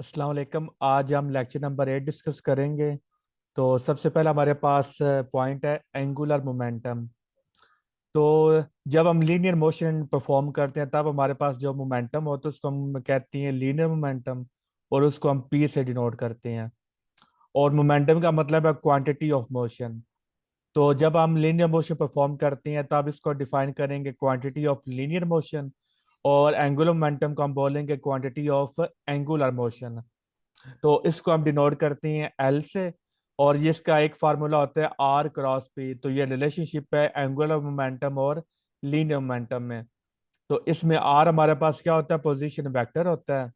अस्सलाम वालेकुम। आज हम लेक्चर नंबर 8 डिस्कस करेंगे। तो सबसे पहला हमारे पास पॉइंट है एंगुलर मोमेंटम। तो जब हम लीनियर मोशन परफॉर्म करते हैं तब हमारे पास जो मोमेंटम होता है उसको हम कहते हैं लीनियर मोमेंटम, और उसको हम पी से डिनोट करते हैं। और मोमेंटम का मतलब है क्वांटिटी ऑफ मोशन। तो जब हम लीनियर मोशन परफॉर्म करते हैं तब इसको डिफाइन करेंगे क्वांटिटी ऑफ लीनियर मोशन, और एंगुलर मोमेंटम को हम बोलेंगे क्वांटिटी ऑफ एंगुलर मोशन। तो इसको हम डिनोट करते हैं एल से। और ये इसका एक फार्मूला होता है आर क्रॉस पी। तो ये रिलेशनशिप है एंगुलर मोमेंटम और लीनियर मोमेंटम में। तो इसमें आर हमारे पास क्या होता है, पोजीशन वेक्टर होता है।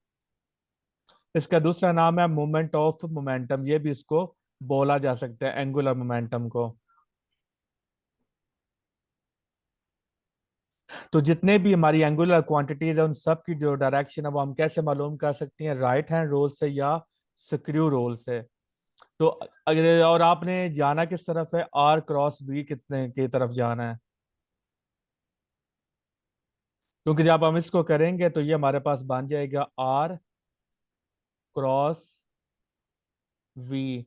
इसका दूसरा नाम है मोमेंट ऑफ मोमेंटम, ये भी इसको बोला जा सकता है एंगुलर मोमेंटम को। तो जितने भी हमारी एंगुलर क्वांटिटीज है उन सब की जो डायरेक्शन है वो हम कैसे मालूम कर सकते हैं, राइट हैंड रोल से या स्क्रू रोल से। तो अगर और आपने जाना किस तरफ है, आर क्रॉस बी कितने की तरफ जाना है। क्योंकि जब हम इसको करेंगे तो ये हमारे पास बन जाएगा आर क्रॉस वी।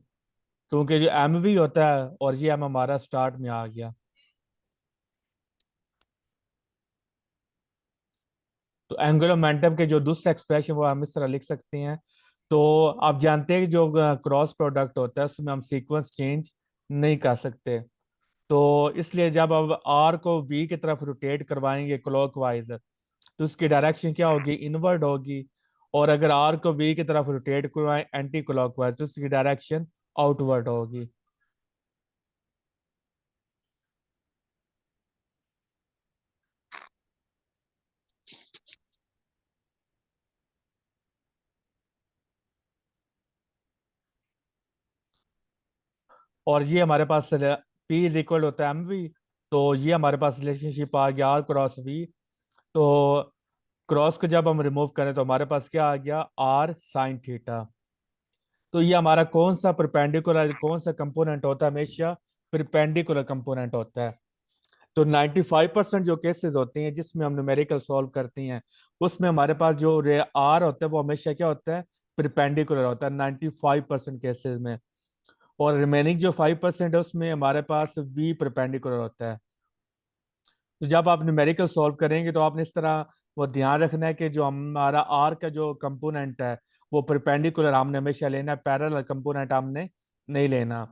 क्योंकि जो एम वी होता है और ये एम हमारा स्टार्ट में आ गया। तो एंगुलर मोमेंटम के जो दूसरा एक्सप्रेशन वो हम इस तरह लिख सकते हैं। तो आप जानते हैं कि जो क्रॉस प्रोडक्ट होता है उसमें हम सीक्वेंस चेंज नहीं कर सकते। तो इसलिए जब अब आर को वी की तरफ रोटेट करवाएंगे क्लॉकवाइज, तो उसकी डायरेक्शन क्या होगी, इनवर्ड होगी। और अगर आर को वी की तरफ रोटेट करवाएं एंटी क्लॉकवाइज, तो उसकी डायरेक्शन आउटवर्ड होगी। और ये हमारे पास पी इज इक्वल होता है एम वी। तो ये हमारे पास रिलेशनशिप आ गया आर क्रॉस वी। तो क्रॉस को जब हम रिमूव करें तो हमारे पास क्या आ गया, आर साइन थीटा। तो ये हमारा कौन सा परपेंडिकुलर, कौन सा कंपोनेंट होता है, हमेशा परपेंडिकुलर कंपोनेंट होता है। तो 95% जो केसेस होते हैं जिसमें हम न्यूमेरिकल सॉल्व करते हैं उसमें हमारे पास जो रे आर होता है वो हमेशा क्या होता है, परपेंडिकुलर होता है 95% केसेस में। और रिमेनिंग जो 5% है उसमें हमारे पास वी परपेंडिकुलर होता है। तो जब आप न्यूमेरिकल सॉल्व करेंगे तो आपने इस तरह वो ध्यान रखना है कि जो हमारा आर का जो कंपोनेंट है वो परपेंडिकुलर हमने हमेशा लेना है, पैरेलल कंपोनेंट हमने नहीं लेना।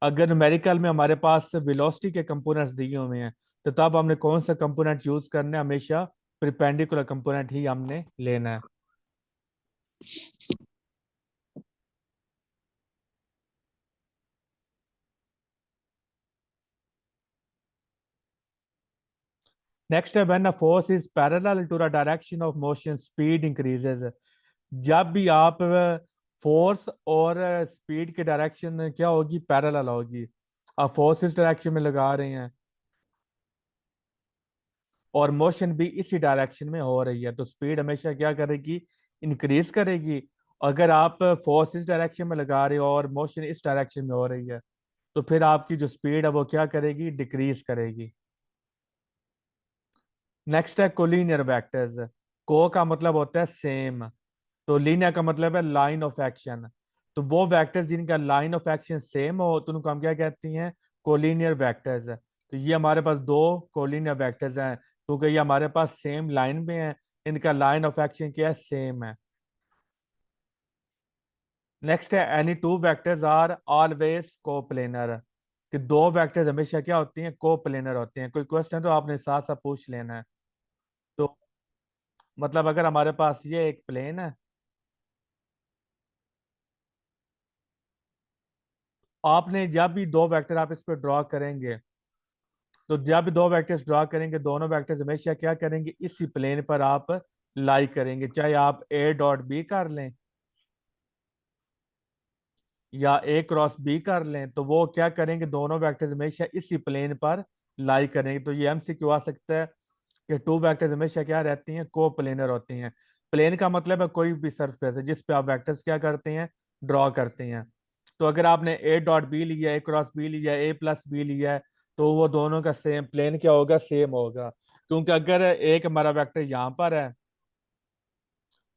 अगर न्यूमेरिकल में हमारे पास वेलोसिटी के कंपोनेंट्स दिए हुए हैं तो तब हमने कौन सा कंपोनेंट यूज करना है, हमेशा परपेंडिकुलर कंपोनेंट ही हमने लेना है। नेक्स्ट है when a force is parallel to the direction of motion speed increases. जब भी आप फोर्स और स्पीड की डायरेक्शन क्या होगी, पैरेलल होगी। आप फोर्स इस डायरेक्शन में लगा रहे हैं और मोशन भी इसी डायरेक्शन में हो रही है, तो स्पीड हमेशा क्या करेगी, इंक्रीज करेगी। अगर आप फोर्स इस डायरेक्शन में लगा रहे हो और मोशन इस डायरेक्शन में हो रही है तो फिर आपकी जो स्पीड है वो क्या करेगी, डिक्रीज करेगी। नेक्स्ट है कोलिनियर वेक्टर्स। को का मतलब होता है सेम, तो लीनियर का मतलब है लाइन ऑफ एक्शन। तो वो वेक्टर्स जिनका लाइन ऑफ एक्शन सेम हो तो उनको हम क्या कहते हैं, कोलिनियर वेक्टर्स। तो ये हमारे पास दो कोलिनियर वेक्टर्स हैं क्योंकि ये हमारे पास सेम लाइन में है, इनका लाइन ऑफ एक्शन क्या है, सेम है। नेक्स्ट है any two vectors are always coplanar. कि दो वेक्टर्स हमेशा क्या होती हैं, कोप्लेनर होते हैं। कोई क्वेश्चन तो आपने साथ साथ पूछ लेना है। तो मतलब अगर हमारे पास ये एक प्लेन है, आपने जब भी दो वेक्टर आप इस पर ड्रॉ करेंगे, तो जब भी दो वेक्टर्स ड्रॉ करेंगे दोनों वेक्टर्स हमेशा क्या करेंगे, इसी प्लेन पर आप लाई करेंगे। चाहे आप ए डॉट बी कर लें या ए क्रॉस बी कर लें, तो वो क्या करेंगे, दोनों वेक्टर्स हमेशा इसी प्लेन पर लाई करेंगे। तो ये एमसीक्यू आ सकता है कि टू वेक्टर्स हमेशा क्या रहती हैं, को प्लेनर होती हैं। प्लेन का मतलब है कोई भी सरफेस है जिस पे आप वेक्टर्स क्या करते हैं, ड्रॉ करते हैं। तो अगर आपने ए डॉट बी लिया, ए क्रॉस बी लिया, ए प्लस बी लिया है, तो वो दोनों का सेम प्लेन क्या होगा, सेम होगा। क्योंकि अगर एक हमारा वेक्टर यहाँ पर है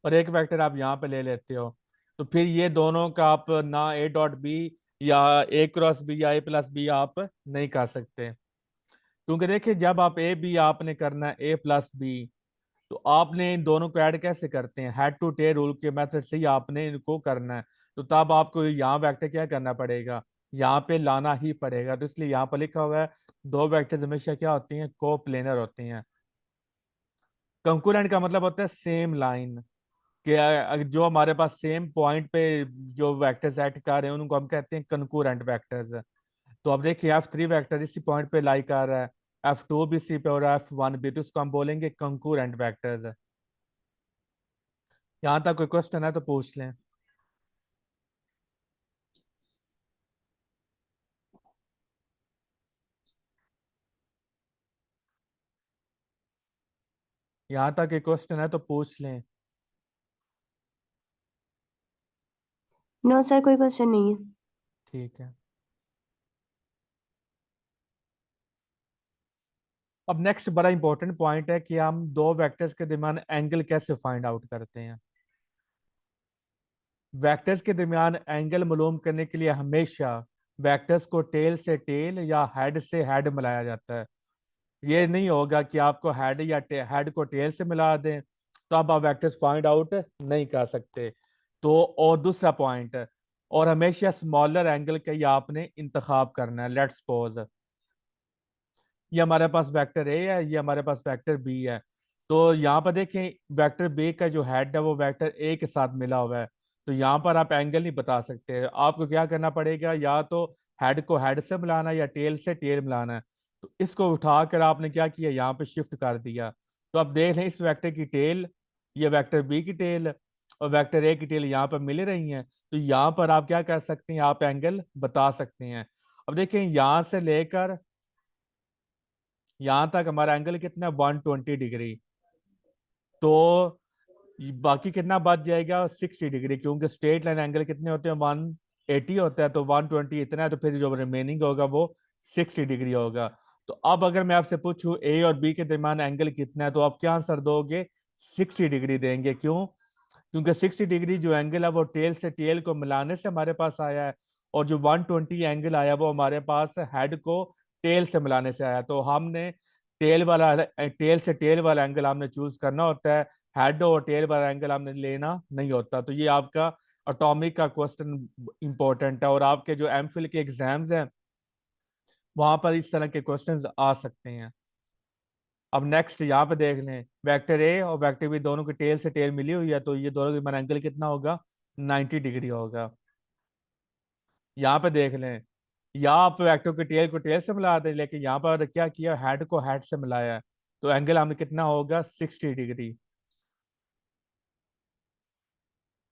और एक वेक्टर आप यहाँ पे ले लेते हो, तो फिर ये दोनों का आप ना ए डॉट बी या ए क्रॉस बी या ए प्लस बी आप नहीं कर सकते। क्योंकि देखिए जब आप ए बी आपने करना है ए प्लस बी, तो आपने इन दोनों को ऐड कैसे करते हैं, हेड टू टेल रूल के मेथड से ही आपने इनको करना है। तो तब आपको यहाँ वेक्टर क्या करना पड़ेगा, यहाँ पे लाना ही पड़ेगा। तो इसलिए यहाँ पर लिखा हुआ है दो वेक्टर्स हमेशा क्या होती हैं, कोप्लेनर होती हैं। कंकूरेंट का मतलब होता है सेम लाइन, कि जो हमारे पास सेम पॉइंट पे जो वेक्टर सेट कर रहे हैं उनको हम कहते हैं कंकूरेंट वेक्टर्स। तो अब देखिए F3 वेक्टर इसी पॉइंट पे लाई कर रहा है, F2 भी इसी पे और F1 भी, तो इसको हम बोलेंगे कंकूरेंट वेक्टर्स। यहाँ तक कोई क्वेश्चन है तो पूछ लें। यहाँ तक एक क्वेश्चन है तो पूछ लें। नो सर, कोई क्वेश्चन नहीं है। ठीक है। अब नेक्स्ट बड़ा इंपॉर्टेंट पॉइंट है कि हम दो वेक्टर्स के दरमियान एंगल कैसे फाइंड आउट करते हैं। वेक्टर्स के दरमियान एंगल मालूम करने के लिए हमेशा वेक्टर्स को टेल से टेल या हेड से हेड मिलाया जाता है। ये नहीं होगा कि आपको हेड या हेड को टेल से मिला दें तो अब आप वेक्टर्स फाइंड आउट नहीं कर सकते। तो और दूसरा पॉइंट, और हमेशा स्मॉलर एंगल का ही आपने इंतखाब करना है। लेट्स सपोज ये हमारे पास वेक्टर ए है, ये हमारे पास वेक्टर बी है। तो यहाँ पर देखें वेक्टर बी का जो हेड है वो वेक्टर ए के साथ मिला हुआ है। तो यहाँ पर आप एंगल नहीं बता सकते, आपको क्या करना पड़ेगा, या तो हेड को हेड से मिलाना है या टेल से टेल मिलाना है। तो इसको उठाकर आपने क्या किया, यहाँ पे शिफ्ट कर दिया। तो अब देख लें इस वेक्टर की टेल, ये वेक्टर बी की टेल और वेक्टर ए की टेल यहाँ पर मिल रही हैं। तो यहाँ पर आप क्या कर सकते हैं, आप एंगल बता सकते हैं। अब देखें यहाँ से लेकर यहां तक हमारा एंगल कितना है, 120 डिग्री। तो बाकी कितना बच जाएगा, 60 डिग्री, क्योंकि स्ट्रेट लाइन एंगल कितने होते हैं, 180 होता है। तो 120 इतना है, तो फिर जो रिमेनिंग होगा वो 60 डिग्री होगा। तो अब अगर मैं आपसे पूछूं ए और बी के दरमियान एंगल कितना है, तो आप क्या आंसर दोगे, 60 डिग्री देंगे। क्यों, क्योंकि 60 डिग्री जो एंगल है वो टेल से टेल को मिलाने से हमारे पास आया है, और जो 120 एंगल आया वो हमारे पास हेड को टेल से मिलाने से आया। तो हमने टेल से टेल वाला एंगल हमने चूज करना होता है, हेड और टेल वाला एंगल हमने लेना नहीं होता। तो ये आपका एटॉमिक का क्वेश्चन इंपॉर्टेंट है, और आपके जो एमफिल के एग्जाम्स हैं वहां पर इस तरह के क्वेश्चंस आ सकते हैं। अब नेक्स्ट यहाँ पे देख लें, वेक्टर ए और वेक्टर बी दोनों की टेल से टेल मिली हुई है, तो ये दोनों का एंगल कितना होगा, 90 डिग्री होगा। यहाँ पे देख लें, यहाँ आप वेक्टर की टेल को टेल से मिला दें, लेकिन यहाँ पर क्या किया, हेड को हेड से मिलाया है। तो एंगल हमें कितना होगा, 60 डिग्री।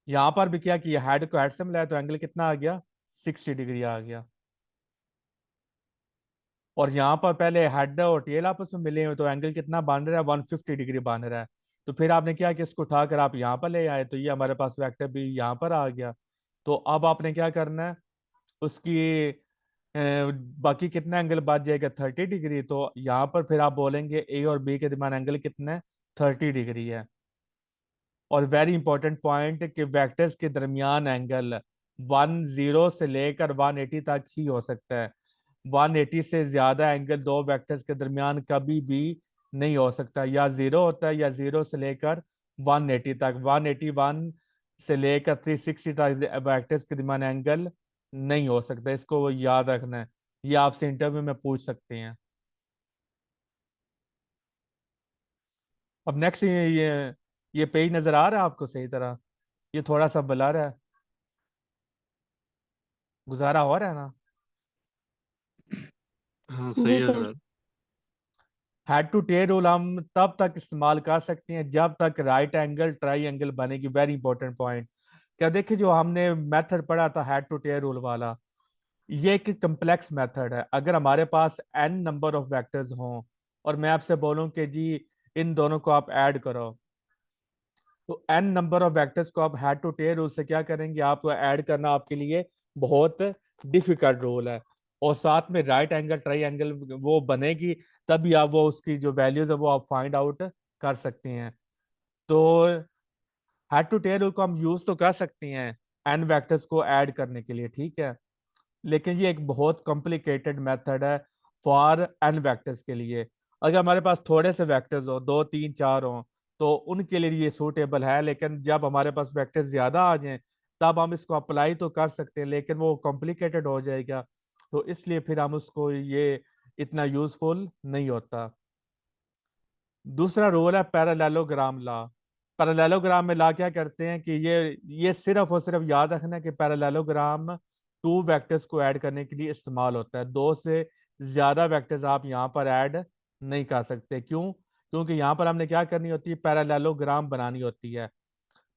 यहाँ पर भी क्या किया, हेड को हेड से मिलाया, तो एंगल कितना आ गया, 60 डिग्री आ गया। और यहाँ पर पहले हेड और टेल आपस में मिले हुए, तो एंगल कितना बन रहा है, 150 डिग्री बन रहा है। तो फिर आपने क्या कि इसको उठाकर आप यहाँ पर ले आए, तो ये हमारे पास वेक्टर भी यहाँ पर आ गया। तो अब आपने क्या करना है, उसकी बाकी कितना एंगल बच जाएगा, 30 डिग्री। तो यहाँ पर फिर आप बोलेंगे ए और बी के दरमियान एंगल कितना है, 30 डिग्री है। और वेरी इंपॉर्टेंट पॉइंट कि वेक्टर्स के दरमियान एंगल 10 से लेकर 180 तक ही हो सकता है। 180 से ज्यादा एंगल दो वेक्टर्स के दरमियान कभी भी नहीं हो सकता, या जीरो होता है या जीरो से लेकर 180 तक। 181 से लेकर 360 तक वेक्टर्स के दरमियान एंगल नहीं हो सकता, इसको वो याद रखना है। ये आपसे इंटरव्यू में पूछ सकते हैं। अब नेक्स्ट ये पेज नजर आ रहा है आपको सही तरह, ये थोड़ा सा बुला रहा है, गुजारा हो रहा है ना। हाँ सही जी है sir. Sir. Head to tail rule हम तब तक इस्तेमाल कर सकते हैं जब तक राइट एंगल ट्राई एंगल बनेगी। Very important point. क्या देखिए जो हमने मेथड पढ़ा था हेड टू टेल रूल वाला, ये एक कम्प्लेक्स मेथड है। अगर हमारे पास एन नंबर ऑफ वेक्टर्स हों और मैं आपसे बोलूं कि जी इन दोनों को आप ऐड करो, तो एन नंबर ऑफ वेक्टर्स को आप हेड टू टेल रूल से क्या करेंगे, आपको ऐड करना आपके लिए बहुत डिफिकल्ट रूल है। और साथ में राइट एंगल ट्राई एंगल वो बनेगी, तभी आप वो उसकी जो वैल्यूज है वो आप फाइंड आउट कर सकते हैं। तो हेड टू टेल रूल को हम यूज तो कर सकते हैं, एन वेक्टर्स को ऐड करने के लिए, ठीक है। लेकिन ये एक बहुत कॉम्प्लिकेटेड मेथड है फॉर एन वेक्टर्स के लिए। अगर हमारे पास थोड़े से वेक्टर्स हो, दो तीन चार हो, तो उनके लिए ये सूटेबल है। लेकिन जब हमारे पास वेक्टर्स ज्यादा आ जाएं तब हम इसको अप्लाई तो कर सकते हैं, लेकिन वो कॉम्प्लिकेटेड हो जाएगा। तो इसलिए फिर हम उसको ये इतना यूजफुल नहीं होता। दूसरा रूल है पैरेललोग्राम लॉ। पैरेललोग्राम में लॉ क्या करते हैं कि ये सिर्फ और सिर्फ याद रखना कि पैरेललोग्राम टू वेक्टर्स को ऐड करने के लिए इस्तेमाल होता है। दो से ज्यादा वेक्टर्स आप यहाँ पर ऐड नहीं कर सकते। क्यों? क्योंकि यहाँ पर हमने क्या करनी होती है, पैरेललोग्राम बनानी होती है।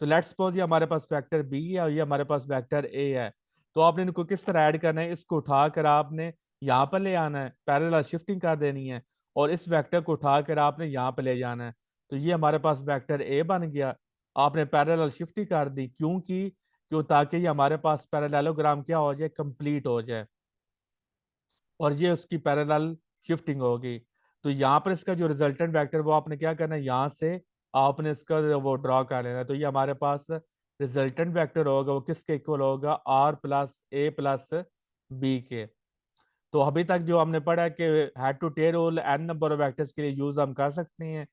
तो लेट्स सपोज ये हमारे पास वेक्टर बी है और ये हमारे पास वेक्टर ए है। तो आपने इनको किस तरह ऐड करना है, इसको उठाकर आपने यहाँ पर ले आना है, पैरेलल शिफ्टिंग कर देनी है, और इस वेक्टर को उठाकर आपने यहाँ पे ले जाना है। तो ये हमारे पास वेक्टर ए बन गया। आपने पैरेलल शिफ्टिंग कर दी, क्यों ताकि ये हमारे पास पैरेललोग्राम क्या हो जाए, कंप्लीट हो जाए, और ये उसकी पैरेलल शिफ्टिंग होगी। तो यहाँ पर इसका जो रिजल्टेंट वेक्टर वो आपने क्या करना है, यहाँ से आपने इसका वो ड्रॉ कर लेना है। तो ये हमारे पास रिजल्टेंट वेक्टर होगा, वो किसके इक्वल होगा, R plus A plus B के। तो अभी तक जो हमने पढ़ा है कि head to tail rule n number of vectors के लिए यूज हम कर सकते हैं,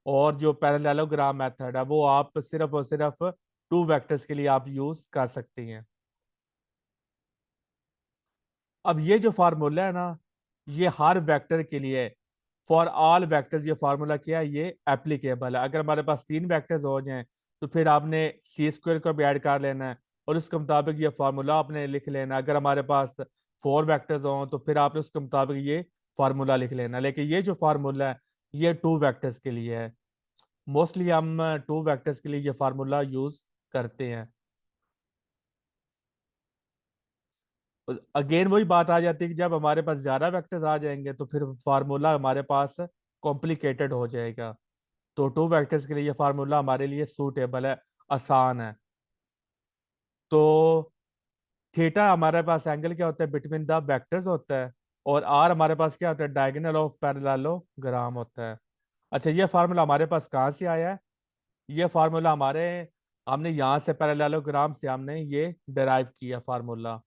और जो पैरेललोग्राम मेथड है वो आप सिर्फ और सिर्फ टू वेक्टर्स के लिए आप यूज कर सकते हैं। अब ये जो फार्मूला है ना, ये हर वेक्टर के लिए, फॉर ऑल वेक्टर्स, ये फार्मूला क्या है, ये एप्लीकेबल है। अगर हमारे पास तीन वेक्टर्स हो जाएं तो फिर आपने सी स्क्वायर को भी ऐड कर लेना है, और उसके मुताबिक ये फार्मूला आपने लिख लेना है। अगर हमारे पास फोर वेक्टर्स हों तो फिर आपने उसके मुताबिक ये फार्मूला लिख लेना है। लेकिन ये जो फार्मूला है ये टू वेक्टर्स के लिए है। मोस्टली हम टू वेक्टर्स के लिए ये फार्मूला यूज करते हैं। अगेन वही बात आ जाती है कि जब हमारे पास ज्यादा वेक्टर्स आ जाएंगे तो फिर फार्मूला हमारे पास कॉम्प्लिकेटेड हो जाएगा। तो टू वेक्टर्स के लिए ये फार्मूला हमारे लिए सूटेबल है, आसान है। तो थीटा हमारे पास एंगल क्या होता है, बिटवीन द वेक्टर्स होता है, और आर हमारे पास क्या होता है, डायगोनल ऑफ पैरेललोग्राम होता है। अच्छा, ये फार्मूला हमारे पास कहाँ से आया है? ये फार्मूला हमने यहाँ से पैरेललोग्राम से हमने ये डिराइव किया फार्मूला।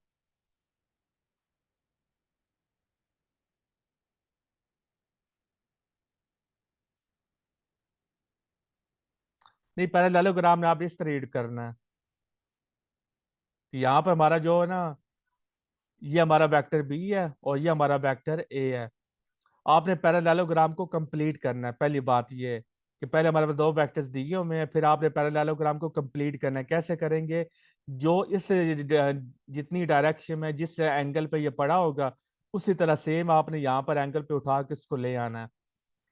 नहीं, पैरेललोग्राम में आप इस तरह रीड करना है कि यहाँ पर हमारा जो है ना, ये हमारा वेक्टर बी है और ये हमारा वेक्टर ए है। आपने पैरेललोग्राम को कंप्लीट करना है। पहली बात ये है कि पहले हमारे पास दो वेक्टर्स दिए हुए हैं, फिर आपने पैरेललोग्राम को कंप्लीट करना है। कैसे करेंगे? जो इस जितनी डायरेक्शन में जिस एंगल पे ये पड़ा होगा, उसी तरह सेम आपने यहाँ पर एंगल पे उठा के इसको ले आना है।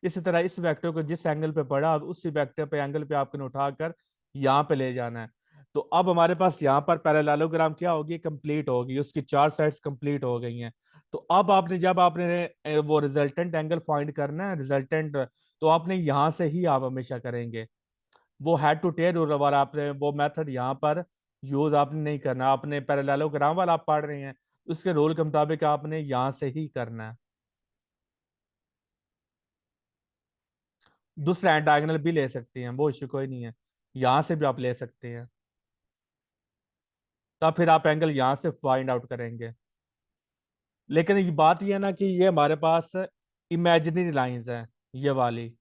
इसी तरह इस वेक्टर को जिस एंगल पे पड़ा, उसी वेक्टर पे एंगल पे आपने उठाकर यहाँ पे ले जाना है। तो अब हमारे पास यहाँ पर पैरेललोग्राम क्या होगी, कंप्लीट होगी, उसकी चार साइड्स कंप्लीट हो गई हैं। तो अब आपने जब आपने वो रिजल्टेंट एंगल फाइंड करना है, रिजल्टेंट, तो आपने यहाँ से ही आप हमेशा करेंगे। वो हेड टू टेल रूल वाला आपने वो मेथड यहाँ पर यूज आपने नहीं करना। आपने पैरेललोग्राम वाला आप पढ़ रहे हैं, उसके रूल के मुताबिक आपने यहाँ से ही करना है। दूसरा डायगोनल भी ले सकते हैं, वो इश्यू कोई नहीं है, यहाँ से भी आप ले सकते हैं। तब फिर आप एंगल यहाँ से फाइंड आउट करेंगे। लेकिन ये बात ये है ना कि ये हमारे पास इमेजिनरी लाइंस हैं, ये वाली,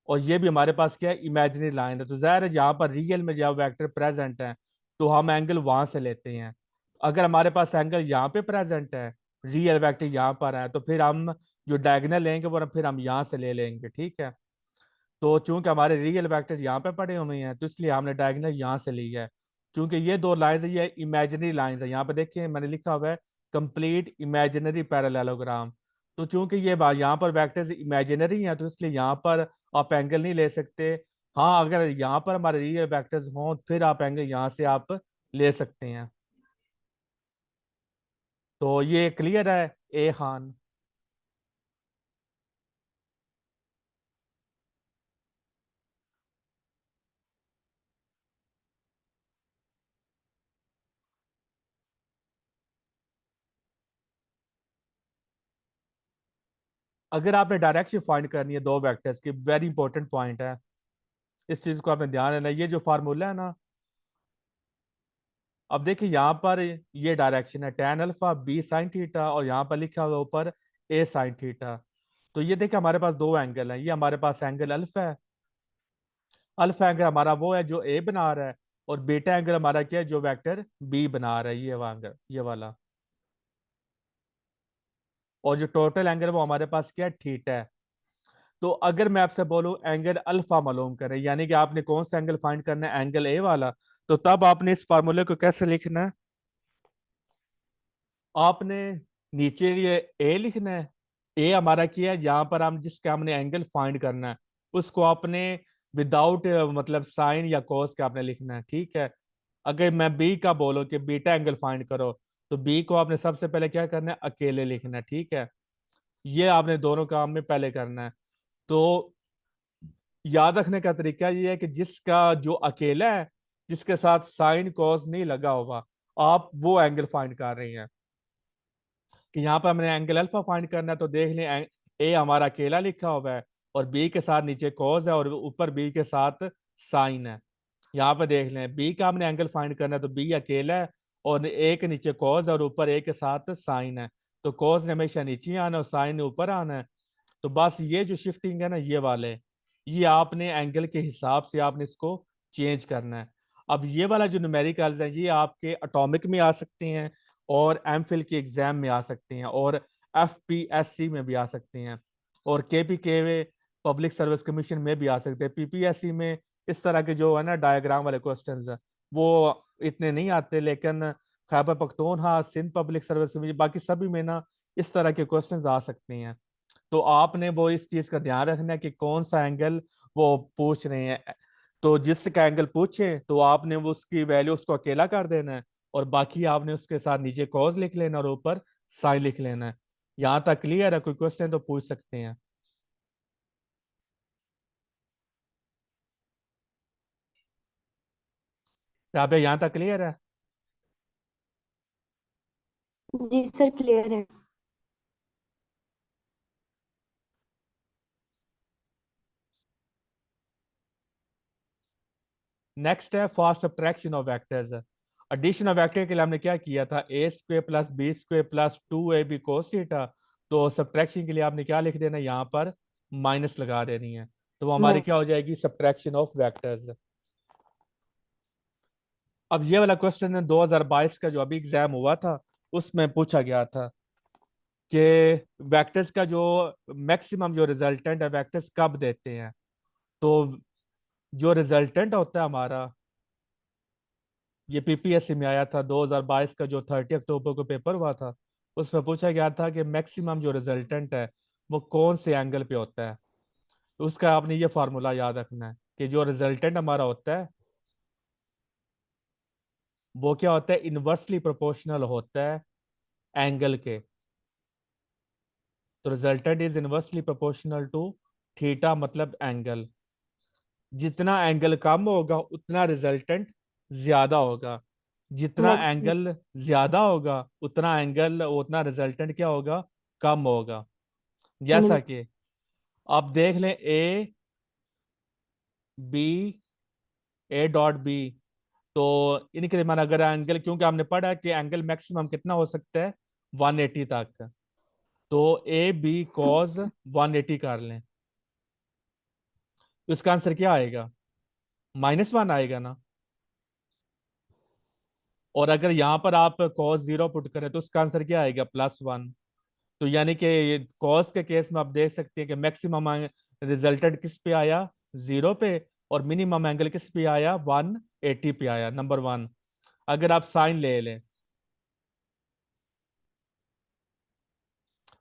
और ये भी हमारे पास क्या है, इमेजिनरी लाइन है। तो जाहिर है जहाँ पर रियल में जब वेक्टर प्रेजेंट है तो हम एंगल वहां से लेते हैं। अगर हमारे पास एंगल यहाँ पे प्रेजेंट है, रियल वेक्टर यहाँ पर है, तो फिर हम जो डायगोनल लेंगे वो फिर हम यहाँ से ले लेंगे, ठीक है। तो चूंकि हमारे रियल वेक्टर्स यहाँ पे पड़े हुए हैं तो इसलिए हमने डायगोनल यहाँ से ली है। चूंकि ये दो लाइंस है, ये इमेजिनरी लाइंस है। यहाँ पे देखिए मैंने लिखा हुआ है कंप्लीट इमेजिनरी पैरेललोग्राम। तो चूंकि यहाँ पर वेक्टर्स इमेजिनरी हैं तो इसलिए यहाँ पर आप एंगल नहीं ले सकते। हाँ, अगर यहाँ पर हमारे रियल वेक्टर्स हों फिर आप एंगल यहाँ से आप ले सकते हैं। तो ये क्लियर है, ए खान? अगर आपने डायरेक्शन फाइंड करनी है दो वेक्टर्स की, वेरी इंपॉर्टेंट पॉइंट है, इस चीज को आपने ध्यान रखना है। ये जो फार्मूला है ना, अब देखिए यहाँ पर ये डायरेक्शन है tan alpha B sine theta, और यहाँ पर लिखा हुआ ऊपर ए साइन थीटा। तो ये देखिए हमारे पास दो एंगल हैं, ये हमारे पास एंगल अल्फा है। अल्फा एंगल हमारा वो है जो ए बना रहा है, और बीटा एंगल हमारा क्या है, जो वेक्टर बी बना रहा है, ये वाला एंगल, ये वाला। और जो टोटल एंगल वो हमारे पास क्या है, थीटा है। तो अगर मैं आपसे बोलूं एंगल अल्फा मालूम करें, यानी कि आपने कौन सा एंगल फाइंड करना है, एंगल ए वाला, तो तब आपने इस फार्मूले को कैसे लिखना है, आपने नीचे ये ए लिखना है। ए हमारा क्या है, जहां पर हम जिसका हमने एंगल फाइंड करना है उसको आपने विदाउट मतलब साइन या कॉस के आपने लिखना है, ठीक है। अगर मैं बी का बोलूं कि बीटा एंगल फाइंड करो, तो बी को आपने सबसे पहले क्या करना है, अकेले लिखना है, ठीक है। ये आपने दोनों काम में पहले करना है। तो याद रखने का तरीका ये है कि जिसका जो अकेला है, जिसके साथ साइन कॉस नहीं लगा होगा, आप वो एंगल फाइंड कर रही हैं। कि यहाँ पर हमने एंगल अल्फा फाइंड करना है, तो देख लें ए हमारा अकेला लिखा हुआ है, और बी के साथ नीचे कॉस है, और ऊपर बी के साथ साइन है। यहाँ पे देख लें बी का हमने एंगल फाइंड करना है, तो बी अकेला है, और ए के नीचे कॉस है, और ऊपर ए के साथ साइन है। तो कॉस ने हमेशा नीचे आना है और साइन ने ऊपर आना है। तो बस ये जो शिफ्टिंग है ना, ये वाले, ये आपने एंगल के हिसाब से आपने इसको चेंज करना है। अब ये वाला जो न्यूमेरिकल्स है, ये आपके एटॉमिक में आ सकते हैं, और एमफिल के एग्जाम में आ सकते हैं, और एफपीएससी में भी आ सकते हैं, और केपीके पब्लिक सर्विस कमीशन में भी आ सकते हैं। पीपीएससी में इस तरह के जो है ना डायग्राम वाले क्वेश्चंस हैं, वो इतने नहीं आते, लेकिन Khyber Pakhtunkhwa, Sindh public service commission, बाकी सभी में ना इस तरह के क्वेश्चंस आ सकते हैं। तो आपने वो इस चीज का ध्यान रखना है कि कौन सा एंगल वो पूछ रहे हैं। तो जिसका एंगल पूछे तो आपने वो उसकी वैल्यू उसको अकेला कर देना है, और बाकी आपने उसके साथ नीचे कॉस लिख लेना और ऊपर साइन लिख लेना है। यहाँ तक क्लियर है? कोई क्वेश्चन तो पूछ सकते हैं। राबिया, यहाँ तक क्लियर है? जी सर क्लियर है। नेक्स्ट है fast subtraction of vectors. Addition of vector के लिए हमने क्या किया था, A square plus B square plus two A B cos theta. तो सब्ट्रैक्शन के लिए आपने क्या लिख देना, यहाँ पर माइनस लगा देनी है। तो वो हमारी मैं क्या हो जाएगी, सब्ट्रैक्शन ऑफ वेक्टर्स। अब ये वाला क्वेश्चन 2022 का जो अभी एग्जाम हुआ था, उसमें पूछा गया था कि वेक्टर्स का जो मैक्सिमम जो रिजल्टेंट है, वेक्टर्स कब देते हैं। तो जो रिजल्टेंट होता है हमारा, ये पीपीएससी में आया था 2022 का, जो 30 अक्टूबर को पेपर हुआ था। उसमें पूछा गया था कि मैक्सिमम जो रिजल्टेंट है वो कौन से एंगल पे होता है। तो उसका आपने ये फार्मूला याद रखना है कि जो रिजल्टेंट हमारा होता है वो क्या होता है, इनवर्सली प्रोपोर्शनल होता है एंगल के। तो resultant is inversely proportional to theta, मतलब एंगल। जितना एंगल कम होगा उतना रिजल्टेंट ज्यादा होगा, जितना नेक्स्ट। एंगल ज्यादा होगा उतना रिजल्टेंट क्या होगा, कम होगा। जैसा कि आप देख लें A B, A dot B, तो इनके मान अगर एंगल, क्योंकि हमने पढ़ा कि एंगल मैक्सिमम कितना हो सकता है, 180 तक। तो ए बी कॉस 180 कर लें, तो इसका आंसर क्या आएगा, -1 आएगा ना। और अगर यहाँ पर आप कॉस 0 पुट करें तो उसका आंसर क्या आएगा, +1। तो यानी कि कॉस के केस में आप देख सकते हैं कि मैक्सिमम रिजल्टेंट किस पे आया, 0 पे, और मिनिमम एंगल किस पे आया, 180 पे आया, नंबर 1। अगर आप साइन ले लें,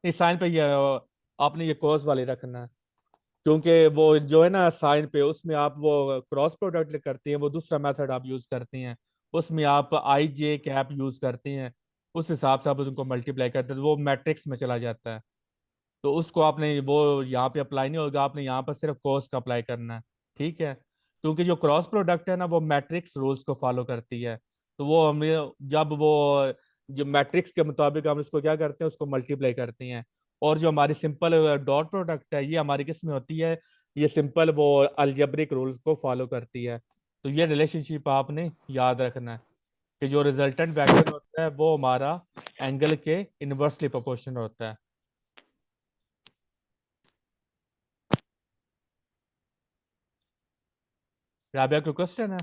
इस साइन पे ये आपने ये कॉस वाले रखना है, क्योंकि वो जो है ना साइन पे, उसमें आप वो क्रॉस प्रोडक्ट करते हैं, वो दूसरा मेथड आप यूज करते हैं, उसमें आप आई जे कैप यूज करते हैं। उस हिसाब से आप उनको मल्टीप्लाई करते हैं तो वो मैट्रिक्स में चला जाता है। तो उसको आपने वो यहाँ पे अप्लाई नहीं होगा, आपने यहाँ पर सिर्फ कॉस का अप्लाई करना है, ठीक है। क्योंकि जो क्रॉस प्रोडक्ट है ना, वो मैट्रिक्स रूल्स को फॉलो करती है। तो वो हमें जब वो जो मैट्रिक्स के मुताबिक हम इसको क्या करते हैं, उसको मल्टीप्लाई करते हैं। और जो हमारी सिंपल डॉट प्रोडक्ट है, ये हमारी किस में होती है, ये सिंपल वो अलजेब्रिक रूल्स को फॉलो करती है। तो ये रिलेशनशिप आपने याद रखना है। कि जो रिजल्टेंट वेक्टर होता है वो हमारा एंगल के इनवर्सली प्रोपोर्शनल होता है। राबिया कोई क्वेश्चन है?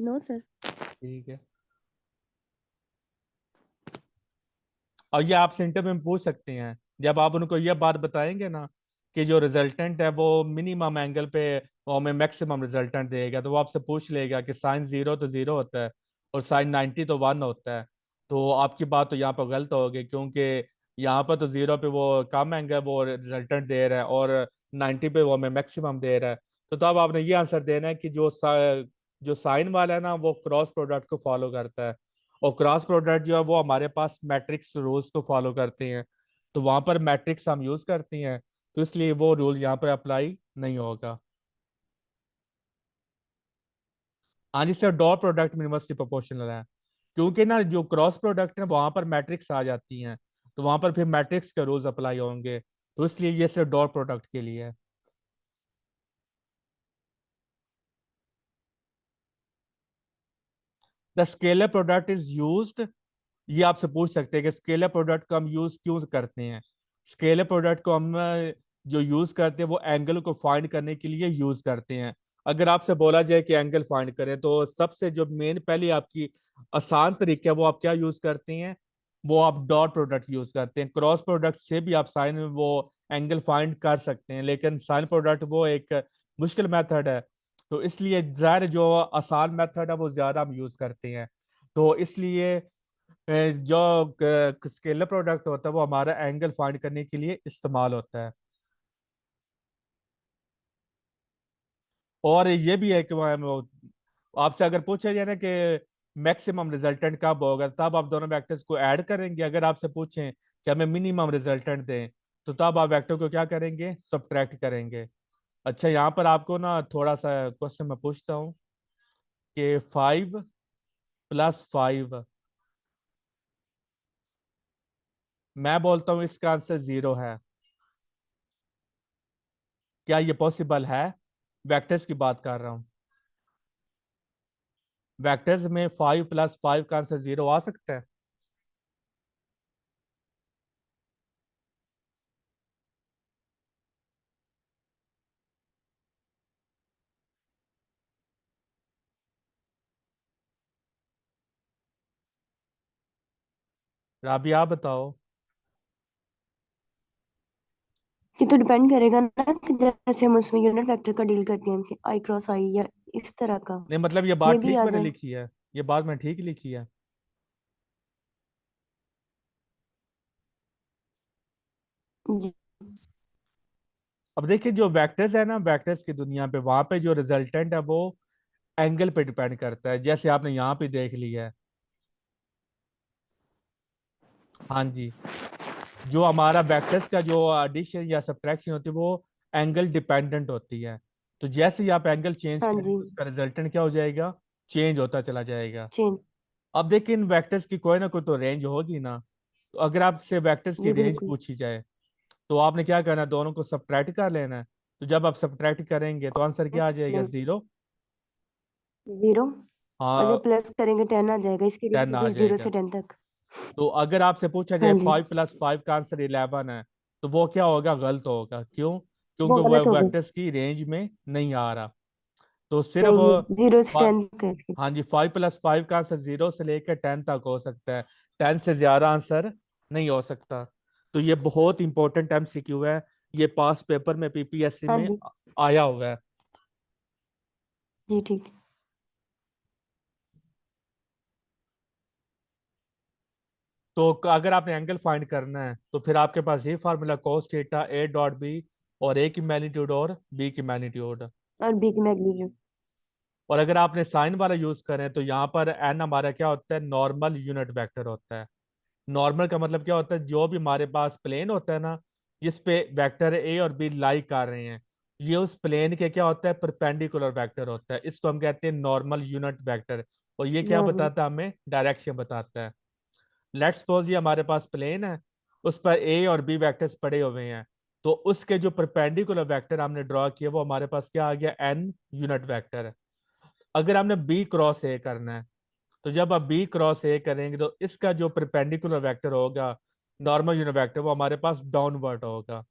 No sir. ठीक है। और ये आपसे इंटरव्यू में पूछ सकते हैं, जब आप उनको ये बात बताएंगे ना कि जो रिजल्टेंट है वो मिनिमम एंगल पे वो हमें मैक्सिमम रिजल्टेंट देगा, तो वो आपसे पूछ लेगा कि साइन 0 तो 0 होता है और साइन 90 तो 1 होता है। तो आपकी बात तो यहाँ पर गलत होगी, क्योंकि यहाँ पर तो 0 पे वो कम एंगल वो रिजल्टेंट दे रहा है और 90 पे वो हमें मैक्सिमम दे रहा है। तो तब आपने ये आंसर देना है कि जो साइन वाला है ना वो क्रॉस प्रोडक्ट को फॉलो करता है, और क्रॉस प्रोडक्ट जो है वो हमारे पास मैट्रिक्स रूल्स को फॉलो करते हैं, तो वहां पर मैट्रिक्स हम यूज करते हैं, तो इसलिए वो रूल यहाँ पर अप्लाई नहीं होगा। हाँ जी सर, डॉट प्रोडक्ट में इनवर्सली प्रोपोर्शनल है, क्योंकि ना जो क्रॉस प्रोडक्ट है वहां पर मैट्रिक्स आ जाती हैं, तो वहां पर फिर मैट्रिक्स के रूल्स अप्लाई होंगे, तो इसलिए ये सिर्फ डॉट प्रोडक्ट के लिए है। The scalar product is used, ये आपसे पूछ सकते हैं कि स्केलर प्रोडक्ट को हम यूज क्यों करते हैं। स्केलर प्रोडक्ट को हम जो यूज करते हैं वो एंगल को फाइंड करने के लिए यूज करते हैं। अगर आपसे बोला जाए कि एंगल फाइंड करें, तो सबसे जो मेन पहले आपकी आसान तरीका है वो आप क्या यूज करते हैं, वो आप डॉट प्रोडक्ट यूज करते हैं। क्रॉस प्रोडक्ट से भी आप साइन वो एंगल फाइंड कर सकते हैं, लेकिन साइन प्रोडक्ट वो एक मुश्किल मेथड है, तो इसलिए ज़ाहिर जो आसान मेथड है वो ज्यादा हम यूज करते हैं। तो इसलिए जो स्केलर प्रोडक्ट होता है वो हमारा एंगल फाइंड करने के लिए इस्तेमाल होता है। और ये भी है कि आपसे अगर पूछा जाए ना कि मैक्सिमम रिजल्टेंट कब होगा, तब आप दोनों वेक्टर्स को ऐड करेंगे। अगर आपसे पूछें कि हमें मिनिमम रिजल्टेंट दें, तो तब आप वेक्टर को क्या करेंगे, सब्ट्रैक्ट करेंगे। अच्छा, यहाँ पर आपको ना थोड़ा सा क्वेश्चन मैं पूछता हूँ कि 5 + 5, मैं बोलता हूँ इसका आंसर 0 है, क्या ये पॉसिबल है? वेक्टर्स की बात कर रहा हूँ। वेक्टर्स में 5 + 5 का आंसर 0 आ सकता है? राबी आप बताओ। ये तो डिपेंड करेगा ना कि जैसे हम उसमें यूनिट वेक्टर का डील करते हैं कि आई क्रॉस आई या इस तरह का। नहीं मतलब ये मे बात भी ठीक आ मैंने जाए। लिखी है, ये बात मैं ठीक लिखी है। जी। अब देखिए जो वेक्टर्स है ना, वेक्टर्स की दुनिया पे वहां पे जो रिजल्टेंट है वो एंगल पे डिपेंड करता है, जैसे आपने यहाँ पे देख लिया है। हाँ जी, जो हमारा वेक्टर्स का जो एडिशन या सब्ट्रैक्शन होती है वो एंगल डिपेंडेंट होती है, तो जैसे ही आप एंगल चेंज हाँ करेंगे जी। उसका रिजल्टेंट क्या हो जाएगा, चेंज होता चला जाएगा। चेंज। अब देखिए इन वेक्टर्स की कोई ना कोई तो रेंज होगी ना, तो अगर आपसे वेक्टर्स की जी रेंज बिल्कुल। पूछी जाए, तो आपने क्या करना है, दोनों को सब्ट्रैक्ट कर लेना है। तो जब आप सब्ट्रैक्ट करेंगे तो आंसर क्या आ जाएगा, 0। 0। और हाँ, जब प्लस करेंगे 10 आ जाएगा, इसकी रेंज 10 होती आ है 0 से जाएगा। 10 तक। तो अगर आपसे पूछा हाँ जाए जी। 5 + 5 का आंसर 11 है, तो वो क्या होगा, गलत होगा। क्यों? वो क्योंकि वो गलत हो गई। वेक्टर्स की रेंज में नहीं आ रहा। तो सिर्फ नहीं है, 0 से 10 करके। हाँ जी, 5 + 5 का आंसर 0 से लेकर 10 तक हो सकता है, 10 से ज्यादा आंसर नहीं हो सकता। तो ये बहुत इंपॉर्टेंट एमसीक्यू है, ये पास पेपर में पीपीएससी हाँ में जी। आया हुआ है। जी ठीक। तो अगर आपने एंगल फाइंड करना है तो फिर आपके पास ये फार्मूला cos थीटा A.B, और ए की मैग्नीट्यूड और बी की मैग्नीट्यूड। और बी की मैग्नीट्यूड। और अगर आपने साइन वाला यूज करें तो यहाँ पर एन हमारा क्या होता है, नॉर्मल यूनिट वेक्टर होता है। नॉर्मल का मतलब क्या होता है, जो भी हमारे पास प्लेन होता है ना जिस पे वेक्टर ए और बी लाई कर रहे हैं, ये उस प्लेन के क्या होता है, परपेंडिकुलर वेक्टर होता है, इसको हम कहते हैं नॉर्मल यूनिट वेक्टर। और ये क्या नॉर्मल। बताता है, हमें डायरेक्शन बताता है। लेट्स सपोज ये हमारे पास प्लेन है, उस पर ए और बी वेक्टर्स पड़े हुए हैं, तो उसके जो परपेंडिकुलर वेक्टर हमने ड्रॉ किया वो हमारे पास क्या आ गया, एन यूनिट वेक्टर है। अगर हमने बी क्रॉस ए करना है, तो जब आप बी क्रॉस ए करेंगे तो इसका जो परपेंडिकुलर वेक्टर होगा, नॉर्मल यूनिट वेक्टर, वो हमारे पास डाउनवर्ड होगा।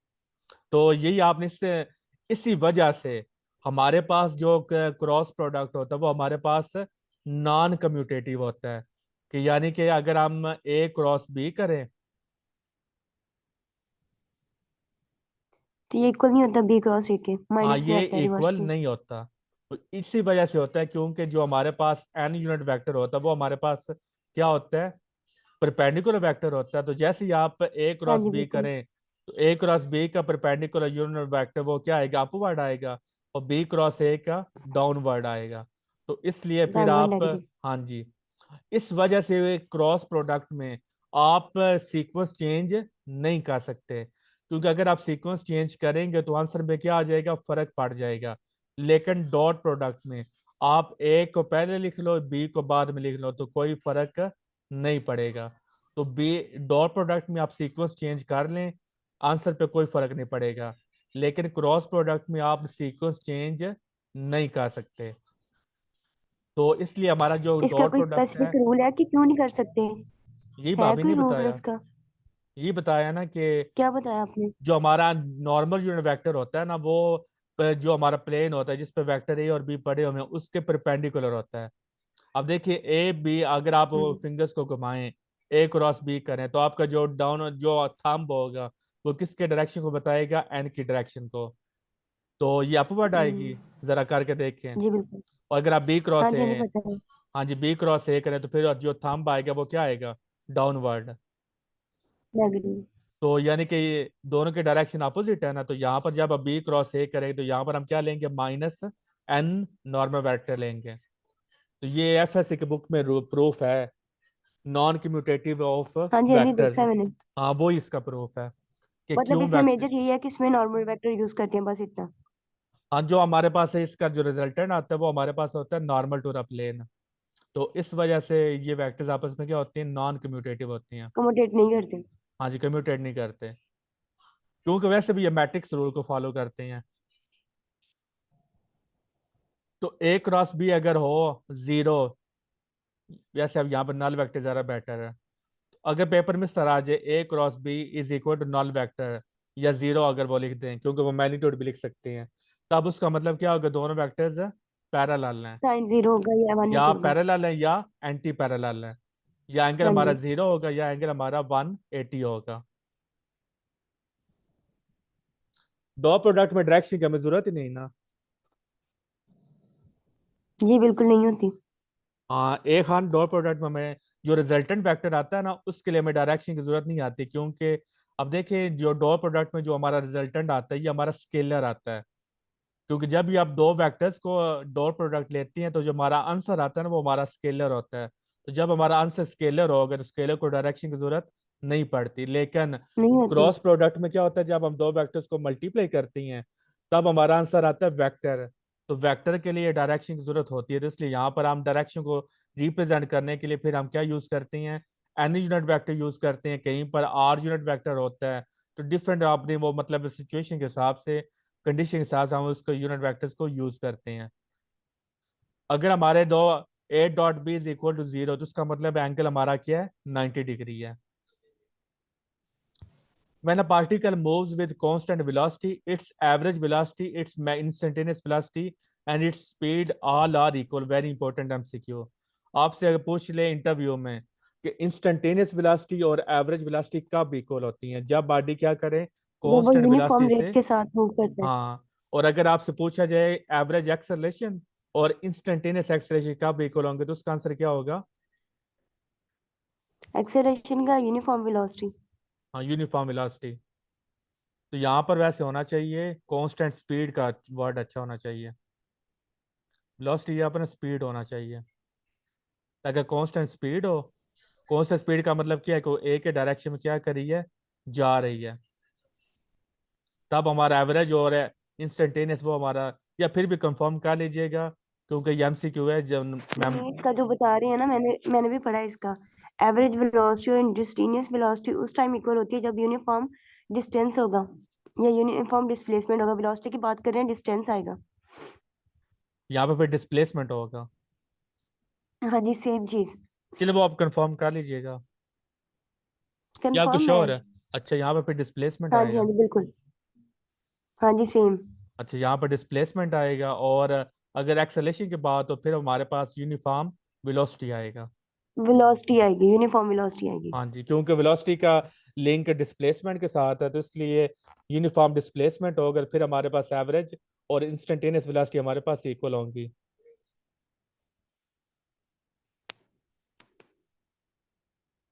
तो यही आपने इससे, इसी वजह से हमारे पास जो क्रॉस प्रोडक्ट होता है वो हमारे पास नॉन कम्यूटेटिव होता है, कि यानी कि अगर हम ए क्रॉस बी करें। तो ये इक्वल नहीं होता बी क्रॉस ए के, हाँ, माइनस में ये आता है इक्वल रिवर्सली। नहीं होता। तो इसी वजह से होता है, क्योंकि जो हमारे पास एन यूनिट वेक्टर होता है वो हमारे पास क्या होता है, परपेंडिकुलर वेक्टर होता है। तो जैसे ही आप ए हाँ क्रॉस जी बी बिल्कुल। करें, तो ए क्रॉस बी का परपेंडिकुलर यूनिट वेक्टर वो क्या आएगा, अपवर्ड आएगा, और बी क्रॉस ए का डाउनवर्ड आएगा। तो इसलिए फिर डाउनवर्ड आप, नेगेटिव। हाँ जी, इस वजह से क्रॉस प्रोडक्ट में आप सीक्वेंस चेंज नहीं कर सकते, क्योंकि अगर आप सीक्वेंस चेंज करेंगे तो आंसर में क्या आ जाएगा, फर्क पड़ जाएगा। लेकिन डॉट प्रोडक्ट में आप ए को पहले लिख लो, बी को बाद में लिख लो, तो कोई फर्क नहीं पड़ेगा। तो बी डॉट प्रोडक्ट में आप सीक्वेंस चेंज कर लें, आंसर पे कोई फर्क नहीं पड़ेगा। लेकिन क्रॉस प्रोडक्ट में आप सीक्वेंस चेंज नहीं कर सकते। तो इसलिए हमारा जो इसका डॉट कोई प्रोडक्ट है, स्पेसिफिक रूल है कि क्यों नहीं कर सकते? यही है भाभी कोई नहीं रूल बताया, इसका? ये बताया ना कि क्या बताया आपने? जो हमारा नॉर्मल यूनिट वेक्टर होता है ना, वो जो हमारा प्लेन होता है जिस पे वेक्टर ए और बी पड़े हुए हैं उसके परपेंडिकुलर होता है। अब देखिए ए बी, अगर आप हम्म। फिंगर्स को घुमाएं, ए क्रॉस बी करें, तो आपका जो डाउन जो थंब होगा वो किसके डायरेक्शन को बताएगा, एन की डायरेक्शन को। तो ये अपवर्ड आएगी, हम्म, जरा करके देखें। जी बिल्कुल। और अगर आप बी हाँ क्रॉस जी हाँ जी ए, पता है। हाँ जी, बी क्रॉस ए करें, तो फिर जो थंब आएगा वो क्या आएगा, डाउनवर्ड। नेगेटिव। तो यानी कि ये दोनों के डायरेक्शन अपोजिट है ना, तो यहाँ पर जब आप बी क्रॉस ए करेंगे तो यहाँ पर हम क्या लेंगे, माइनस एन नॉर्मल वेक्टर लेंगे। तो ये एफएससी के बुक में प्रूफ है, नॉन कम्यूटेटिव ऑफ हाँ जी देखा वेक्टर्स। है मैंने। हाँ, वो ही इसका प्रूफ है कि मतलब क्यों इसमें वेक्टर। मेजर यही है कि इसमें नॉर्मल वेक्टर यूज करते हैं, बस इतना। हाँ, जो हमारे पास है इसका जो रिजल्टेंट आता है वो हमारे पास होता है नॉर्मल टू द प्लेन। तो इस वजह से ये वेक्टर्स आपस में क्या होती हैं, नॉन कम्यूटेटिव होती हैं। कमोटेट नहीं करते। हाँ जी, कम्यूटेट नहीं करते, क्योंकि वैसे भी ये मैट्रिक्स रूल को फॉलो करते हैं। तो ए क्रॉस बी अगर हो जीरो, वैसे अब यहाँ पर नल वेक्टर ज़्यादा बेटर है। अगर पेपर में सर आ जाए A cross B is equal to null vector, या जीरो अगर वो लिख दें, क्योंकि वो मैग्नीट्यूड भी लिख सकते हैं, तब उसका मतलब क्या होगा, दोनों वेक्टर्स पैरेलल हैं, साइन जीरो होगा या वन या एटी होगा। पैरेलल हैं या एंटी पैरेलल हैं, या एंगल हाँ हमारा जी। जीरो होगा या एंगल हमारा 180 होगा। दो प्रोडक्ट में डायरेक्शन की हमें जरूरत ही नहीं ना। जी बिल्कुल नहीं होती। हाँ, एक खान डॉट प्रोडक्ट में हमें जो रिजल्टेंट वेक्टर आता है ना, उसके लिए हमें डायरेक्शन की जरूरत नहीं आती, क्योंकि अब देखिए जो डॉट प्रोडक्ट में जो हमारा रिजल्टेंट आता है ये हमारा स्केलर आता है। क्योंकि जब भी आप दो वेक्टर्स को डॉट प्रोडक्ट लेती हैं तो जो हमारा आंसर आता है ना वो हमारा स्केलर होता है। तो जब हमारा आंसर स्केलर होगा तो स्केलर को डायरेक्शन की जरूरत नहीं पड़ती। लेकिन नहीं होती। क्रॉस प्रोडक्ट में क्या होता है, जब हम दो वेक्टर्स को मल्टीप्लाई करती हैं तब हमारा आंसर आता है वेक्टर। तो वेक्टर के लिए डायरेक्शन की जरूरत होती है, तो इसलिए यहाँ पर हम डायरेक्शन को रिप्रेजेंट करने के लिए फिर हम क्या यूज करते हैं, एन यूनिट वेक्टर यूज करते हैं, कहीं पर आर यूनिट वेक्टर होता है। तो डिफरेंट अपने वो मतलब सिचुएशन के हिसाब से, कंडीशन के साथ हम उसको यूनिट वेक्टर्स को यूज करते हैं। अगर हमारे दो A dot B is equal to zero, तो उसका मतलब एंगल हमारा क्या है, 90 डिग्री है। When a particle moves with constant velocity, its average velocity, its instantaneous velocity, and its speed all are equal. Very important MCQ। आपसे अगर पूछ ले इंटरव्यू में कि इंस्टेंटेनियस वेलोसिटी और एवरेज वेलोसिटी कब इक्वल होती हैं, जब बॉडी क्या करे, जब वो कांस्टेंट यूनिफॉर्म वेलोसिटी रेट से। के साथ मूव करता है। हाँ, और अगर आपसे पूछा जाए एवरेज एक्सेलरेशन और इंस्टेंटेनियस एक्सेलरेशन कब इक्वल होंगे, तो उसका आंसर क्या होगा, एक्सेलरेशन का यूनिफॉर्म वेलोसिटी। हाँ, यूनिफॉर्म वेलोसिटी। तो यहाँ पर वैसे होना चाहिए कांस्टेंट स्पीड का वर्ड अच्छा होना चाहिए, वेलोसिटी यहाँ पर स्पीड होना चाहिए। अगर कांस्टेंट स्पीड हो, कांस्टेंट स्पीड का मतलब क्या है कि ए के डायरेक्शन में क्या कर रही है, जा रही है, तब हमारा एवरेज और इंस्टेंटेनियस वो हमारा, या फिर भी कंफर्म कर लीजिएगा, क्योंकि ये एमसीक्यू है जब मैम। नहीं, इसका जो बता रहे हैं ना, मैंने भी पढ़ा है इसका। एवरेज वेलोसिटी और इंस्टेंटेनियस वेलोसिटी उस टाइम इक्वल होती है जब यूनिफॉर्म डिस्टेंस होगा या यूनिफॉर्म डिस्प्लेसमेंट होगा। वेलोसिटी की बात कर रहे हैं, डिस्टेंस आएगा। यहाँ पे फिर डिस्प्लेसमेंट होगा। हाँ जी, सेम चीज। चलो वो आप कंफर्म कर लीजिएगा। क्या आपको कंफर्म है। श्योर है? अच्छा, यहाँ पे फिर डिस्प्लेसमेंट हाँ जी, हाँ आएगा। जी, बिल्कुल। हाँ जी, सेम। अच्छा, यहाँ पर डिस्प्लेसमेंट आएगा, और अगर एक्सेलेरेशन की बात तो फिर हमारे पास यूनिफॉर्म वेलोसिटी आएगा। वेलोसिटी आएगी, यूनिफॉर्म वेलोसिटी आएगी। हाँ जी, क्योंकि वेलोसिटी का लिंक डिस्प्लेसमेंट के साथ है, तो इसलिए यूनिफॉर्म डिस्प्लेसमेंट होगा, फिर हमारे पास एवरेज और इंस्टेंटेनियस वेलोसिटी हमारे पास इक्वल होंगी।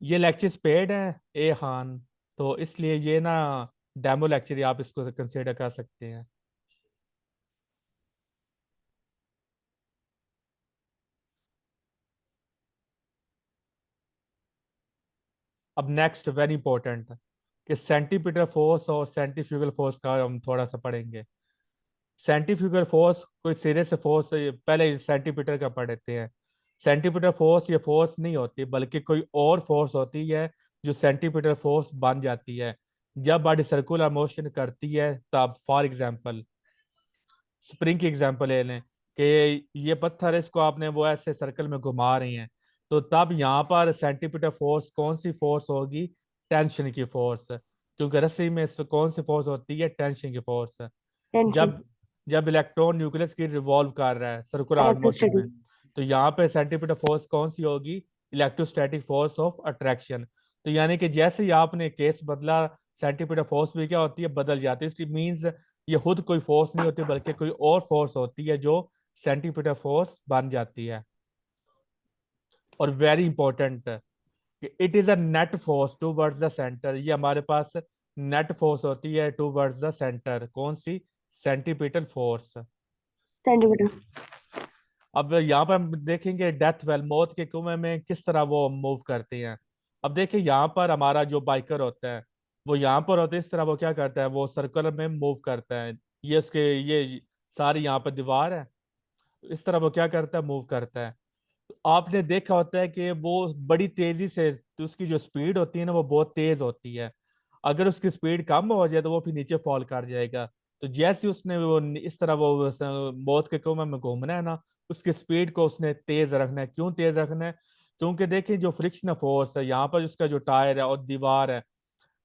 ये लेक्चर्स पेड हैं ए खान, तो इसलिए ये ना डेमो लेक्चर आप इसको कंसिडर कर सकते हैं। अब नेक्स्ट वेरी इंपॉर्टेंट कि सेंटीमीटर फोर्स और सेंट्रीफ्यूगल फोर्स का हम थोड़ा सा पढ़ेंगे। सेंट्रीफ्यूगल फोर्स कोई सिरे से फोर्स, पहले सेंटीमीटर का पढ़ते हैं। सेंटीमीटर फोर्स ये फोर्स नहीं होती, बल्कि कोई और फोर्स होती है जो सेंटीमीटर फोर्स बन जाती है जब बॉडी सर्कुलर मोशन करती है तब। फॉर एग्जांपल स्प्रिंग की एग्जांपल ले लें कि ये पत्थर है, इसको आपने वो ऐसे सर्कल में घुमा रही हैं, तो तब यहाँ पर सेंटीमीटर फोर्स कौन सी फोर्स होगी? टेंशन की फोर्स। क्योंकि रस्सी में कौन सी फोर्स होती है? टेंशन की फोर्स। टेंशन। जब जब इलेक्ट्रॉन न्यूक्लियस की रिवॉल्व कर रहा है सर्कुलर मोशन में, इलेक्ट्रोस्टैटिक। तो यहाँ पे सेंटीमीटर फोर्स कौन सी होगी? Electrostatic force of attraction. तो यानी कि जैसे ही आपने केस बदला, सेंटीमीटर फोर्स भी क्या होती है? बदल जाती है। इसकी मीन्स ये खुद कोई फोर्स नहीं होती, बल्कि कोई और फोर्स होती है जो सेंटीमीटर फोर्स बन जाती है। और वेरी इंपॉर्टेंट कि it is a net force towards the centre. ये हमारे पास नेट फोर्स होती है टूवर्ड्स द सेंटर। कौन सी? Centimetre force. सेंटीमीटर। अब यहाँ पर हम देखेंगे डेथ वेल, मौत के कुएं में किस तरह वो मूव करते हैं। अब देखिए यहाँ पर हमारा जो बाइकर होता है वो यहाँ पर होता है, इस तरह वो क्या करता है? वो सर्कल में मूव करता है। ये उसके ये सारी यहाँ पर दीवार है, तो इस तरह वो क्या करता है? मूव करता है। तो आपने देखा होता है कि वो बड़ी तेजी से, तो उसकी जो स्पीड होती है ना वो बहुत तेज होती है। अगर उसकी स्पीड कम हो जाए तो वो फिर नीचे फॉल कर जाएगा। तो जैसे उसने वो इस तरह वो मौत के कुएं में घूमना है ना, उसकी स्पीड को उसने तेज रखना है। क्यों तेज रखना है? क्योंकि देखिए जो फ्रिक्शनल फोर्स है यहाँ पर, उसका जो टायर है और दीवार है,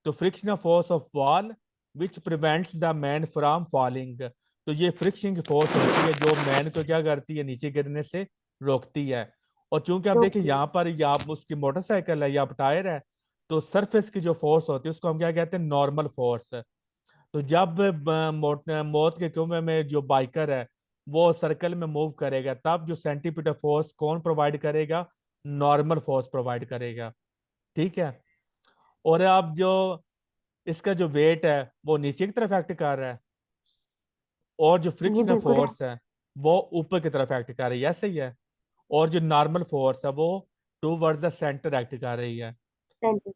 तो frictional force of wall which prevents the man from falling. तो ये फ्रिक्शन की फोर्स होती है जो मैन को क्या करती है? नीचे गिरने से रोकती है। और चूंकि आप देखिए ओके। यहाँ पर या उसकी मोटरसाइकिल है या टायर है, तो सरफेस की जो फोर्स होती है उसको हम क्या कहते हैं? Normal force. तो जब मौत के कुएं में जो बाइकर है वो सर्कल में मूव करेगा, तब जो सेंटीमीटर फोर्स कौन प्रोवाइड करेगा? नॉर्मल फोर्स प्रोवाइड करेगा। ठीक है। और अब जो इसका जो वेट है वो नीचे की तरफ एक्ट कर रहा है, और जो ये फ्रिक्शनल बिल्कुल है। फोर्स है वो ऊपर की तरफ एक्ट कर रही है। ऐसे ही है। और जो नॉर्मल फोर्स है वो टूवर्ड्स द सेंटर एक्ट कर रही है। सेंटर।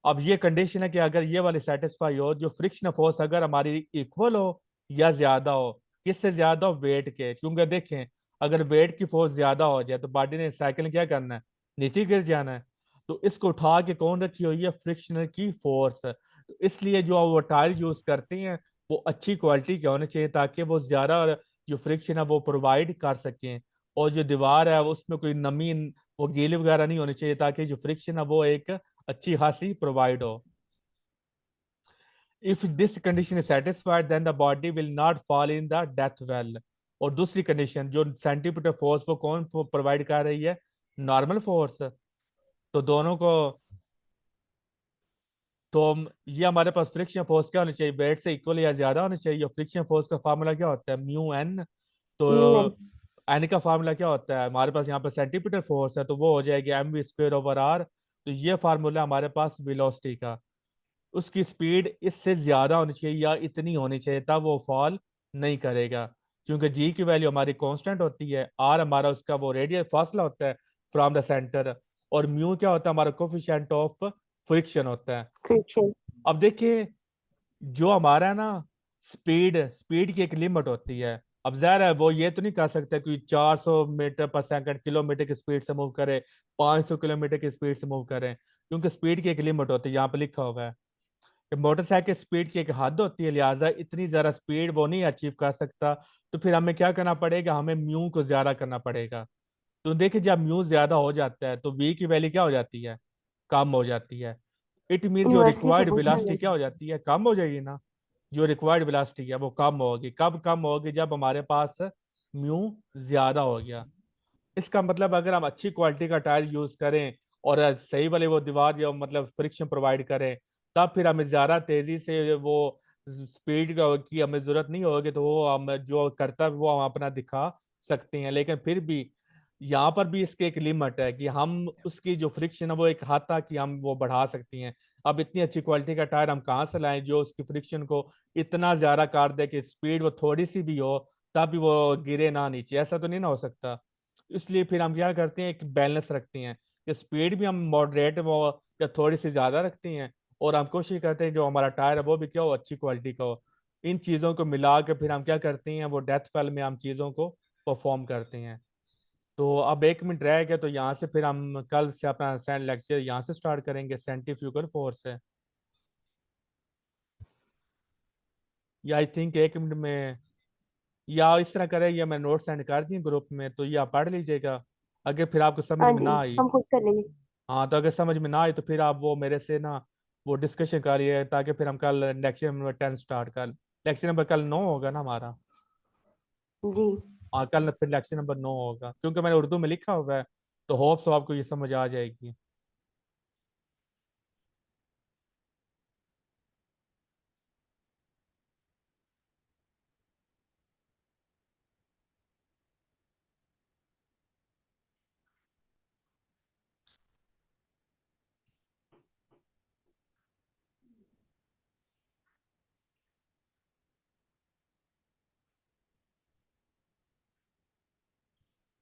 अब ये कंडीशन है कि अगर ये वाली सेटिस्फाई हो, जो फ्रिक्शनल फोर्स अगर हमारी इक्वल हो या ज्यादा हो। किससे ज्यादा हो? वेट के। क्योंकि देखें अगर वेट की फोर्स ज्यादा हो जाए तो बॉडी ने साइकिल क्या करना है? नीचे गिर जाना है। तो इसको उठा के कौन रखी हुई है? फ्रिक्शनल की फोर्स। तो इसलिए जो वो टायर यूज करते हैं वो अच्छी क्वालिटी के होने चाहिए, ताकि वो ज्यादा जो फ्रिक्शन है वो प्रोवाइड कर सकें। और जो दीवार है उसमें कोई नमी, वो गीली वगैरह नहीं होनी चाहिए, ताकि जो फ्रिक्शन है वो एक अच्छी खासी प्रोवाइड हो। If this condition is satisfied then the body will not fall in the death well. और दूसरी कंडीशन जो सेंटीमीटर फोर्स वो कौन प्रोवाइड कर रही है? Normal force. तो दोनों को, तो ये हमारे पास फ्रिक्शन फोर्स क्या होनी चाहिए? वेट से इक्वल या ज्यादा होनी चाहिए। फ्रिक्शन फोर्स का फार्मूला क्या होता है? Mu N. तो न्यू एन। एन का फार्मूला क्या होता है? हमारे पास यहाँ पर सेंटीमीटर फोर्स है, तो वो हो जाएगी m v square over r. तो ये फार्मूला हमारे पास वेलोसिटी का। उसकी स्पीड इससे ज्यादा होनी चाहिए या इतनी होनी चाहिए, तब वो फॉल नहीं करेगा। क्योंकि जी की वैल्यू हमारी कांस्टेंट होती है, आर हमारा उसका वो रेडियल फासला होता है फ्रॉम द सेंटर, और म्यू क्या होता है? हमारा कोफिशिएंट ऑफ फ्रिक्शन होता है। फ्रिक्शन। अब देखिए जो हमारा ना स्पीड स्पीड की एक लिमिट होती है। अब जाहिर है वो ये तो नहीं कह सकते कि 400 मीटर पर सेकंड किलोमीटर की स्पीड से मूव करे, 500 किलोमीटर की स्पीड से मूव करें। क्योंकि स्पीड की एक लिमिट होती है, यहाँ पे लिखा हुआ है कि मोटरसाइकिल स्पीड की एक हद होती है, लिहाजा इतनी ज्यादा स्पीड वो नहीं अचीव कर सकता। तो फिर हमें क्या करना पड़ेगा? हमें म्यू को ज्यादा करना पड़ेगा। तो देखिए जब म्यू ज्यादा हो जाता है तो वी की वैल्यू क्या हो जाती है, कम हो जाती है। इट मीन जो यूनिवर्सिटी रिक्वायर्ड प्रोपोर्शनल वेलोसिटी है। क्या हो जाती है, कम हो जाएगी ना। जो रिक्वायर्ड वेलोसिटी है वो कम होगी, कब कम होगी, जब हमारे पास म्यू ज्यादा हो गया। इसका मतलब अगर हम अच्छी क्वालिटी का टायर यूज करें और सही वाले वो दीवार या मतलब फ्रिक्शन प्रोवाइड करें, तब फिर हमें ज्यादा तेजी से वो स्पीड की हमें जरूरत नहीं होगी, तो वो हम जो करता है वो हम अपना दिखा सकते हैं। लेकिन फिर भी यहाँ पर भी इसके एक लिमिट है कि हम उसकी जो फ्रिक्शन है वो एक हद तक कि हम वो बढ़ा सकती हैं। अब इतनी अच्छी क्वालिटी का टायर हम कहाँ से लाएं जो उसकी फ्रिक्शन को इतना ज्यादा कर दे कि स्पीड वो थोड़ी सी भी हो तब भी वो गिरे ना नीचे, ऐसा तो नहीं ना हो सकता। इसलिए फिर हम क्या करते हैं, एक बैलेंस रखते हैं कि स्पीड भी हम मॉडरेट वो या थोड़ी सी ज्यादा रखते हैं, और हम कोशिश करते हैं जो हमारा टायर है वो भी क्या हो, अच्छी क्वालिटी का हो। इन चीज़ों को मिला के फिर हम क्या करते हैं, वो डेथ फेल में हम चीज़ों को परफॉर्म करते हैं। तो अब 1 मिनट रह गया, तो यहाँ से फिर हम कल से अपना सैंड लेक्चर यहाँ से स्टार्ट करेंगे सेंट्रीफ्यूगल फोर्स से। या आई थिंक 1 मिनट में, या इस तरह करें, या मैं नोट सेंड कर दी ग्रुप में तो ये आप पढ़ लीजिएगा। अगर फिर आपको समझ हाँ में जी, ना आई, हम खुद कर लेंगे। हाँ तो अगर समझ में ना आई तो फिर आप वो मेरे से ना वो डिस्कशन करिए, ताकि फिर हम कल लेक्चर नंबर 10 स्टार्ट कर। लेक्चर नंबर कल 9 होगा ना हमारा। जी। हाँ कल फिर लेक्चर नंबर 9 होगा, क्योंकि मैंने उर्दू में लिखा हुआ है, तो होप सो आपको ये समझ आ जाएगी।